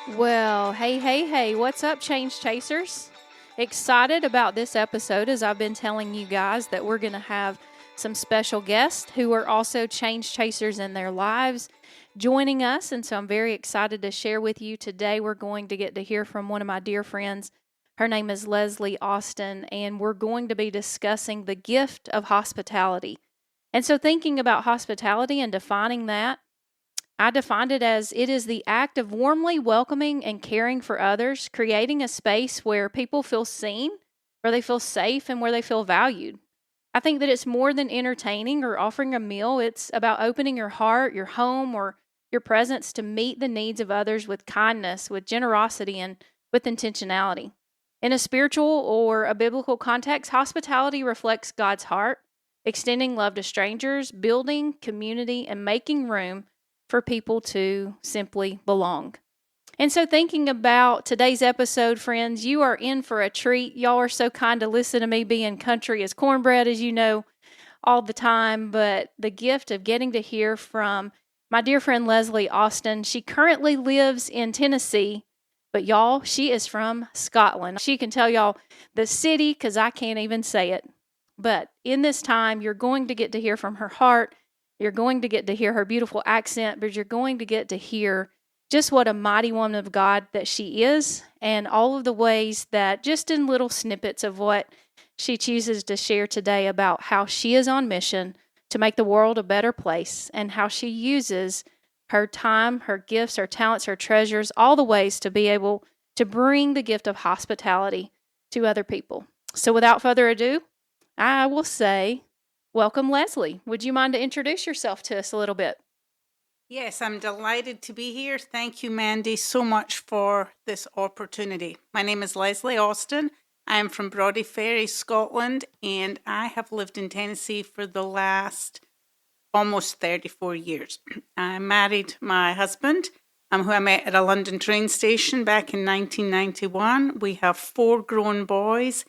Well, hey, what's up, Change Chasers? Excited about this episode as I've been telling you guys that we're going to have some special guests who are also change chasers in their lives joining us. And so I'm very excited to share with you today. We're going to get to hear from one of my dear friends. Her name is Lesley Austin, and we're going to be discussing the gift of hospitality. And so, thinking about hospitality and defining that, I defined it as it is the act of warmly welcoming and caring for others, creating a space where people feel seen, where they feel safe, and where they feel valued. I think that it's more than entertaining or offering a meal. It's about opening your heart, your home, or your presence to meet the needs of others with kindness, with generosity, and with intentionality. In a spiritual or a biblical context, hospitality reflects God's heart, extending love to strangers, building community, and making room for people to simply belong. And so, thinking about today's episode, friends, you are in for a treat. Y'all are so kind to listen to me being country as cornbread, as you know, all the time. But the gift of getting to hear from my dear friend Lesley Austin. She currently lives in Tennessee, but y'all, she is from Scotland. She can tell y'all the city because I can't even say it. But in this time, you're going to get to hear from her heart. You're going to get to hear her beautiful accent, but you're going to get to hear just what a mighty woman of God that she is, and all of the ways that, just in little snippets of what she chooses to share today about how she is on mission to make the world a better place, and how she uses her time, her gifts, her talents, her treasures, all the ways to be able to bring the gift of hospitality to other people. So without further ado, I will say, welcome, Lesley. Would you mind to introduce yourself to us a little bit? Yes, I'm delighted to be here. Thank you, Mandy, so much for this opportunity. My name is Lesley Austin. I am from Brodie Ferry, Scotland, and I have lived in Tennessee for the last almost 34 years. I married my husband, who I met at a London train station back in 1991. We have 4 grown boys,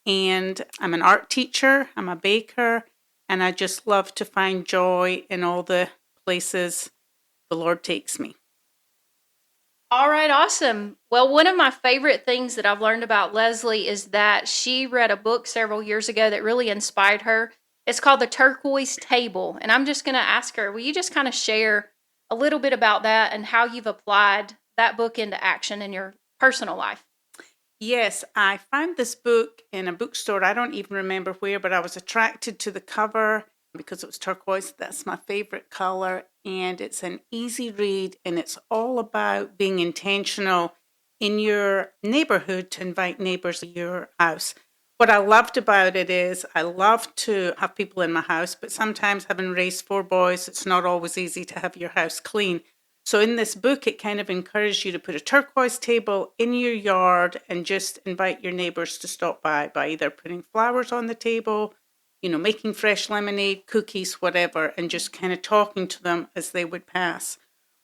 and I'm an art teacher, I'm a baker, and I just love to find joy in all the places the Lord takes me. All right, awesome. Well, one of my favorite things that I've learned about Lesley is that she read a book several years ago that really inspired her. It's called The Turquoise Table. And I'm just going to ask her, will you just kind of share a little bit about that and how you've applied that book into action in your personal life? Yes, I found this book in a bookstore. I don't even remember where, but I was attracted to the cover because it was turquoise. That's my favorite color. And it's an easy read, and it's all about being intentional in your neighborhood to invite neighbors to your house. What I loved about it is I love to have people in my house, but sometimes having raised 4 boys, it's not always easy to have your house clean. So in this book, it kind of encouraged you to put a turquoise table in your yard and just invite your neighbors to stop by either putting flowers on the table, making fresh lemonade, cookies, whatever, and just kind of talking to them as they would pass.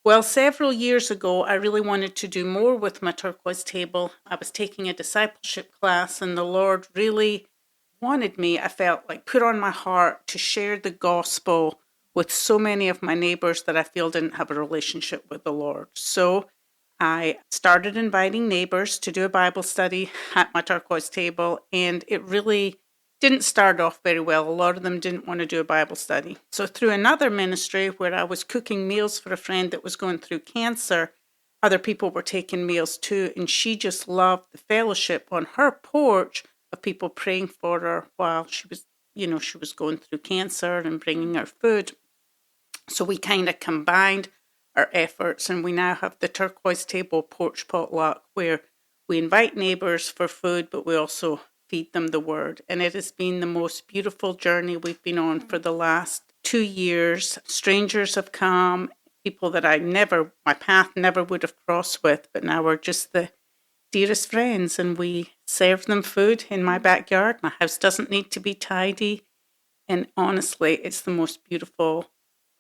Well, several years ago, I really wanted to do more with my turquoise table. I was taking a discipleship class, and the Lord really wanted me, I felt like, put on my heart to share the gospel with so many of my neighbors that I feel didn't have a relationship with the Lord. So I started inviting neighbors to do a Bible study at my turquoise table, and it really didn't start off very well. A lot of them didn't want to do a Bible study. So through another ministry where I was cooking meals for a friend that was going through cancer, other people were taking meals too, and she just loved the fellowship on her porch of people praying for her while she was going through cancer and bringing her food. So we kind of combined our efforts, and we now have the Turquoise Table Porch Potluck, where we invite neighbors for food, but we also feed them the word. And it has been the most beautiful journey we've been on for the last 2 years. Strangers have come, people that my path never would have crossed with, but now we're just the dearest friends, and we serve them food in my backyard. My house doesn't need to be tidy. And honestly, it's the most beautiful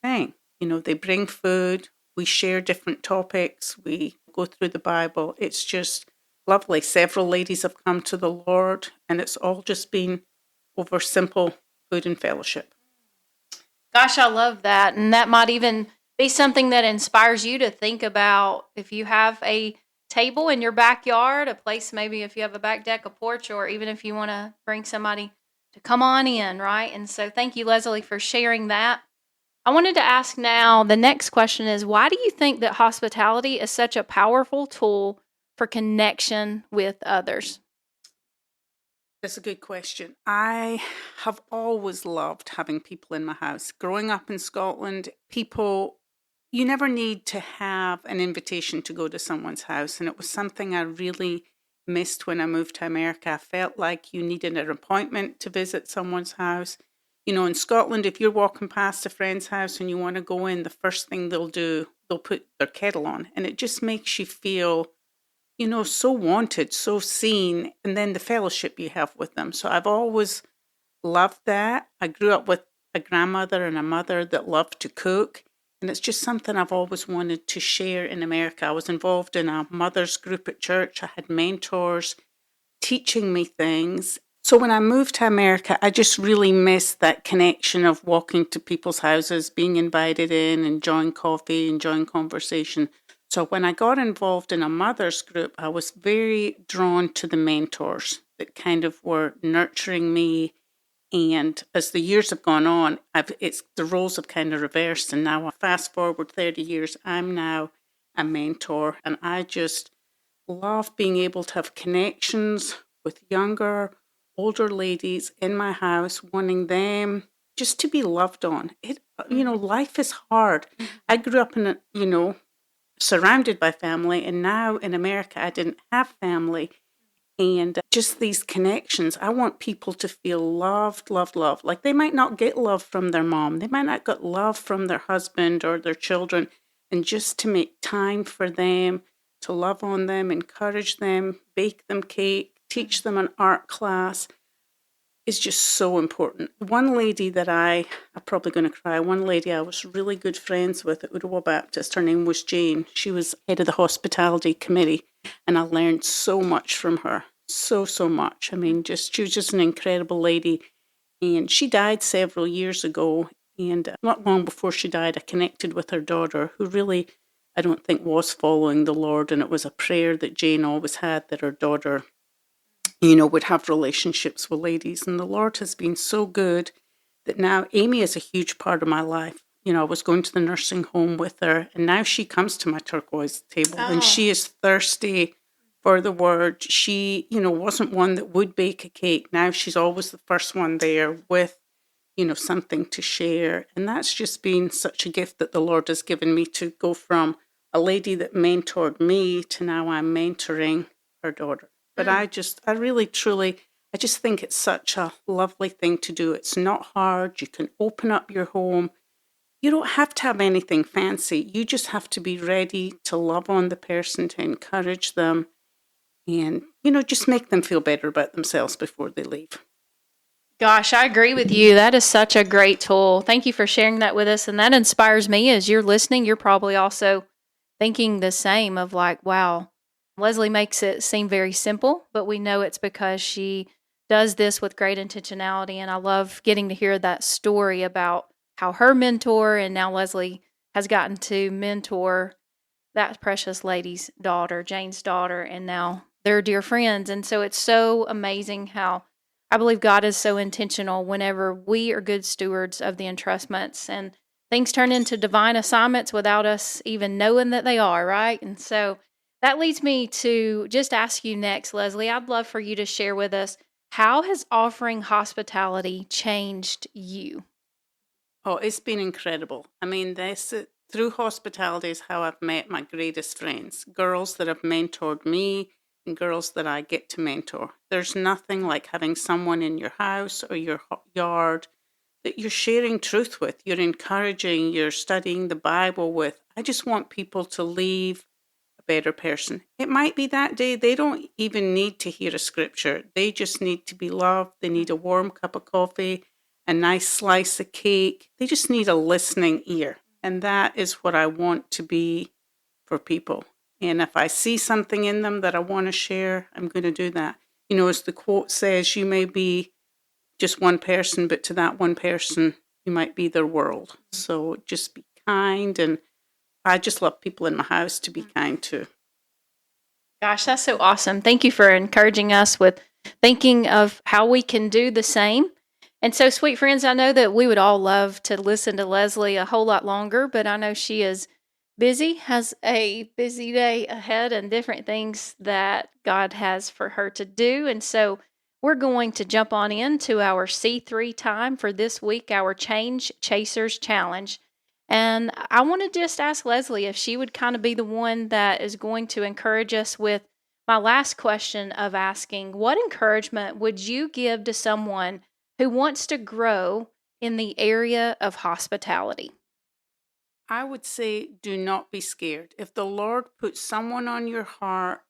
thing. They bring food, we share different topics, we go through the Bible. It's just lovely. Several ladies have come to the Lord, and it's all just been over simple food and fellowship. Gosh, I love that. And that might even be something that inspires you to think about if you have a table in your backyard, a place maybe if you have a back deck, a porch, or even if you want to bring somebody to come on in, right? And so thank you, Lesley, for sharing that. I wanted to ask now, the next question is, why do you think that hospitality is such a powerful tool for connection with others? That's a good question. I have always loved having people in my house. Growing up in Scotland, you never need to have an invitation to go to someone's house. And it was something I really missed when I moved to America. I felt like you needed an appointment to visit someone's house. In Scotland, if you're walking past a friend's house and you want to go in, the first thing they'll put their kettle on. And it just makes you feel so wanted, so seen, and then the fellowship you have with them. So I've always loved that. I grew up with a grandmother and a mother that loved to cook, and it's just something I've always wanted to share in America. I was involved in a mother's group at church. I had mentors teaching me things. So when I moved to America, I just really missed that connection of walking to people's houses, being invited in, enjoying coffee, enjoying conversation. So when I got involved in a mother's group, I was very drawn to the mentors that kind of were nurturing me. And as the years have gone on, the roles have kind of reversed. And now, fast forward 30 years, I'm now a mentor. And I just love being able to have connections with younger, older ladies in my house, wanting them just to be loved on. Life is hard. I grew up in surrounded by family, and now in America, I didn't have family. And just these connections, I want people to feel loved, loved, loved. Like they might not get love from their mom. They might not get love from their husband or their children. And just to make time for them, to love on them, encourage them, bake them cake, teach them an art class is just so important. One lady that I'm probably going to cry, one lady I was really good friends with at Ottawa Baptist, her name was Jane. She was head of the hospitality committee, and I learned so much from her. So much. I mean, she was just an incredible lady. And she died several years ago. And not long before she died, I connected with her daughter, who really, I don't think, was following the Lord. And it was a prayer that Jane always had that her daughter would have relationships with ladies. And the Lord has been so good that now Amy is a huge part of my life. I was going to the nursing home with her, and now she comes to my turquoise table, and she is thirsty for the word. She, wasn't one that would bake a cake. Now she's always the first one there with, something to share. And that's just been such a gift that the Lord has given me to go from a lady that mentored me to now I'm mentoring her daughter. But I just think it's such a lovely thing to do. It's not hard. You can open up your home. You don't have to have anything fancy. You just have to be ready to love on the person, to encourage them, and, just make them feel better about themselves before they leave. Gosh, I agree with you. That is such a great tool. Thank you for sharing that with us. And that inspires me as you're listening. You're probably also thinking the same of like, wow, Lesley makes it seem very simple, but we know it's because she does this with great intentionality. And I love getting to hear that story about how her mentor and now Lesley has gotten to mentor that precious lady's daughter, Jane's daughter, and now they're dear friends. And so it's so amazing how I believe God is so intentional whenever we are good stewards of the entrustments and things turn into divine assignments without us even knowing that they are, right? And so that leads me to just ask you next, Lesley. I'd love for you to share with us, how has offering hospitality changed you? Oh, it's been incredible. I mean, through hospitality is how I've met my greatest friends, girls that have mentored me and girls that I get to mentor. There's nothing like having someone in your house or your yard that you're sharing truth with, you're encouraging, you're studying the Bible with. I just want people to leave a better person. It might be that day they don't even need to hear a scripture. They just need to be loved. They need a warm cup of coffee, a nice slice of cake. They just need a listening ear. And that is what I want to be for people. And if I see something in them that I want to share, I'm going to do that. As the quote says, you may be just one person, but to that one person, you might be their world. So just be kind. And I just love people in my house to be kind to. Gosh, that's so awesome. Thank you for encouraging us with thinking of how we can do the same. And so, sweet friends, I know that we would all love to listen to Lesley a whole lot longer, but I know she is busy, has a busy day ahead, and different things that God has for her to do. And so, we're going to jump on into our C3 time for this week, our Change Chasers Challenge. And I want to just ask Lesley if she would kind of be the one that is going to encourage us with my last question of asking, what encouragement would you give to someone who wants to grow in the area of hospitality? I would say do not be scared. If the Lord puts someone on your heart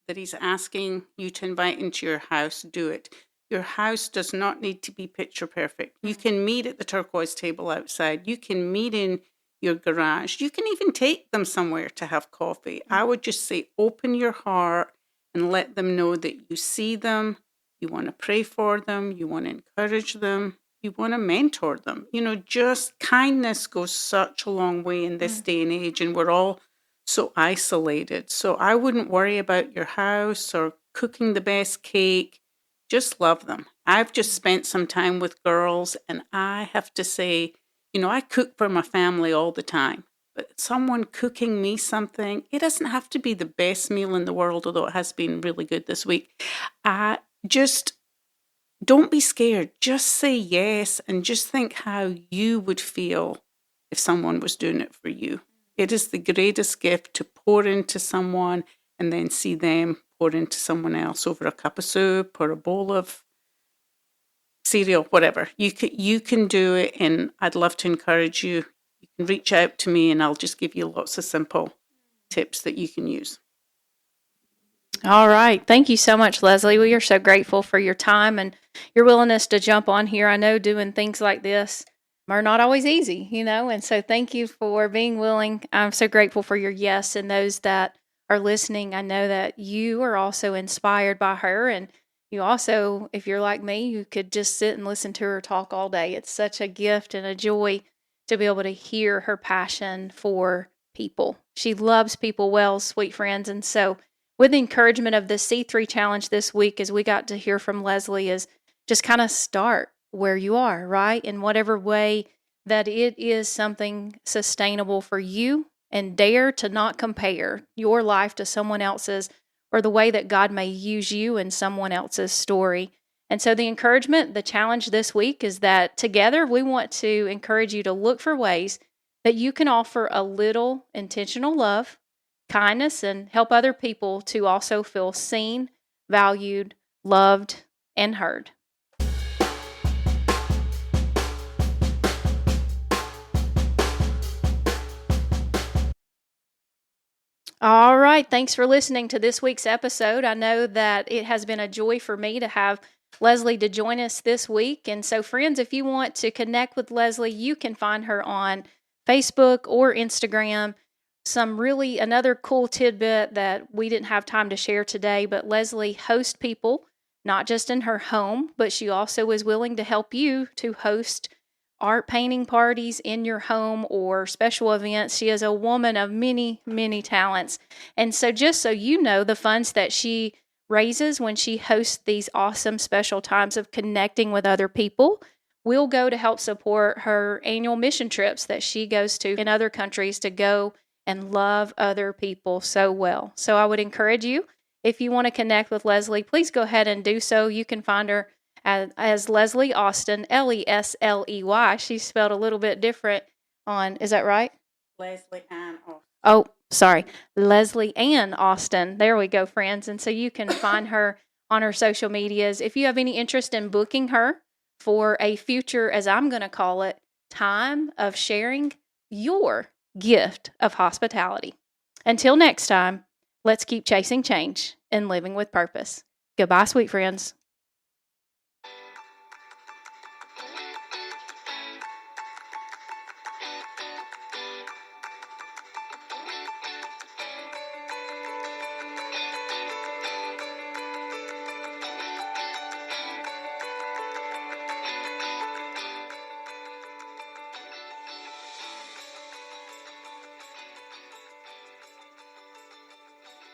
that He's asking you to invite into your house, do it. Your house does not need to be picture perfect. You can meet at the Turquoise table outside. You can meet in your garage. You can even take them somewhere to have coffee. I would just say open your heart and let them know that you see them, you want to pray for them, you want to encourage them, you want to mentor them. Just kindness goes such a long way in this day and age, and we're all so isolated. So I wouldn't worry about your house or cooking the best cake. Just love them. I've just spent some time with girls, and I have to say, I cook for my family all the time. But someone cooking me something, it doesn't have to be the best meal in the world, although it has been really good this week. Just don't be scared. Just say yes and just think how you would feel if someone was doing it for you. It is the greatest gift to pour into someone and then see them pour into someone else over a cup of soup or a bowl of cereal, whatever. You can do it, and I'd love to encourage you. You can reach out to me and I'll just give you lots of simple tips that you can use. All right. Thank you so much, Lesley. We are so grateful for your time and your willingness to jump on here. I know doing things like this are not always easy, and so thank you for being willing. I'm so grateful for your yes, and those that are listening. I know that you are also inspired by her, and you also, if you're like me, you could just sit and listen to her talk all day. It's such a gift and a joy to be able to hear her passion for people. She loves people well, sweet friends, and so with the encouragement of the C3 challenge this week, as we got to hear from Lesley, is just kind of start where you are, right? In whatever way that it is something sustainable for you, and dare to not compare your life to someone else's or the way that God may use you in someone else's story. And so the encouragement, the challenge this week is that together we want to encourage you to look for ways that you can offer a little intentional love, kindness, and help other people to also feel seen, valued, loved, and heard. All right. Thanks for listening to this week's episode. I know that it has been a joy for me to have Lesley to join us this week. And so, friends, if you want to connect with Lesley, you can find her on Facebook or Instagram. Another cool tidbit that we didn't have time to share today, but Lesley hosts people, not just in her home, but she also is willing to help you to host art painting parties in your home or special events. She is a woman of many, many talents. And so just so you know, the funds that she raises when she hosts these awesome special times of connecting with other people will go to help support her annual mission trips that she goes to in other countries to go and love other people so well. So I would encourage you, if you want to connect with Lesley, please go ahead and do so. You can find her as Lesley Austin, Lesley. She's spelled a little bit different is that right? Lesley Ann Austin. Oh, sorry. Lesley Ann Austin. There we go, friends. And so you can find her on her social medias. If you have any interest in booking her for a future, as I'm going to call it, time of sharing your gift of hospitality. Until next time, let's keep chasing change and living with purpose. Goodbye, sweet friends.